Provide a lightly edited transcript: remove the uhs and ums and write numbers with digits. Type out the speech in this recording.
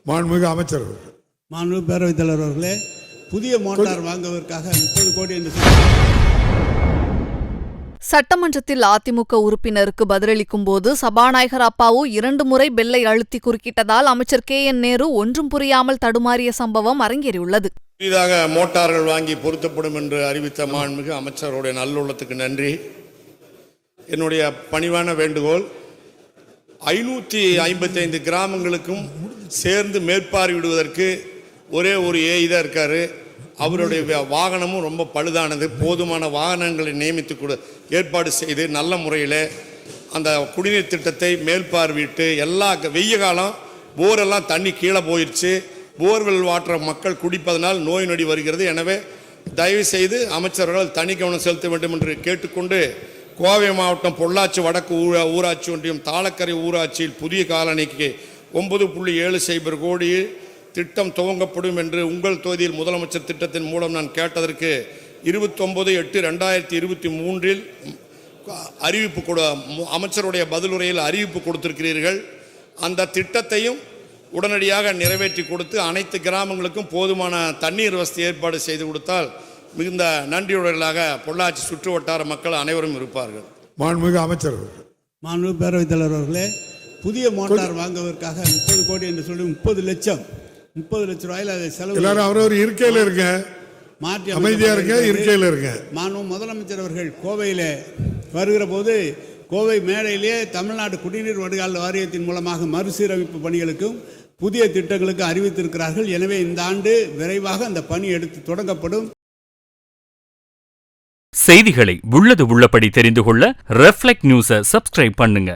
மாண்புமிகு அமைச்சர் மாண்புமிகு பேரவைத் தலைவர் அவர்களே, புதிய மோட்டார் வாங்குவதற்காக 30 கோடி என்று சட்டமன்றத்தில் அதிமுக உறுப்பினருக்கு பதிலளிக்கும் போது சபாநாயகர் அப்பாவு 2 முறை பெல்லை அழுத்தி குறுக்கிட்டதால் அமைச்சர் KN நேரு ஒன்றும் புரியாமல் தடுமாறிய சம்பவம் அரங்கேறியுள்ளது. புதிதாக மோட்டார்கள் வாங்கி பொருத்தப்படும் என்று அறிவித்த மாண்புமிகு அமைச்சருடைய நல்லுள்ளத்துக்கு நன்றி. என்னுடைய பணிவான வேண்டுகோள், 555 கிராமங்களுக்கும் சேர்ந்து மேற்பார்வையிடுவதற்கு ஒரே ஒரு ஏஇ தான் இருக்காரு. அவருடைய வாகனமும் ரொம்ப பழுதானது. போதுமான வாகனங்களை நியமித்து ஏற்பாடு செய்து நல்ல முறையில் அந்த குடிநீர் திட்டத்தை மேற்பார்வையிட்டு எல்லா வெய்ய காலம் போரெல்லாம் தண்ணி கீழே போயிடுச்சு. போர்வெல் வாட்டரை மக்கள் குடிப்பதனால் நோய் நொடி வருகிறது. எனவே தயவு செய்து அமைச்சர்கள் தனி கவனம் செலுத்த வேண்டும் என்று கேட்டுக்கொண்டு, கோவை மாவட்டம் பொள்ளாச்சி வடக்கு ஊராட்சி ஒன்றியம் தாளக்கரை ஊராட்சியில் புதிய காலனிக்கு 9.70 கோடி திட்டம் துவங்கப்படும் என்று உங்கள் தொகுதியில் முதலமைச்சர் திட்டத்தின் மூலம் நான் கேட்டதற்கு 29/8/2023 அறிவிப்பு அமைச்சருடைய பதிலுரையில் அறிவிப்பு கொடுத்திருக்கிறீர்கள். அந்த திட்டத்தையும் உடனடியாக நிறைவேற்றி கொடுத்து அனைத்து கிராமங்களுக்கும் போதுமான தண்ணீர் வசதி ஏற்பாடு செய்து கொடுத்தால் மிகுந்த நன்றியுடையவர்களாக பொள்ளாச்சி சுற்று வட்டார மக்கள் அனைவரும் இருப்பார்கள். மாண்புமிகு அமைச்சர் மாண்புமிகு பேரவைத் தலைவர் அவர்களே, புதிய மோட்டார் வாங்குவதற்காக 30 கோடி என்று சொல்லி 30 லட்சம் ரூபாயில் அதை செலவு எல்லாரும் அவரவர் இருக்கையில் இருக்க, மாற்றி அமைதியா இருக்க, இருக்கையில் இருக்க. மாண்புமிகு முதலமைச்சர் அவர்கள் கோவையில் வருகிற போது கோவை மேடையிலேயே தமிழ்நாடு குடிநீர் வடிகால் வாரியத்தின் மூலமாக மறுசீரமைப்பு பணிகளுக்கும் புதிய திட்டங்களுக்கு அறிவித்திருக்கிறார்கள். எனவே இந்த ஆண்டு விரைவாக அந்த பணி எடுத்து தொடங்கப்படும். செய்திகளை உள்ளது உள்ளபடி தெரிந்து கொள்ள ரெஃப்ளெக்ட் நியூஸை சப்ஸ்கிரைப் பண்ணுங்க.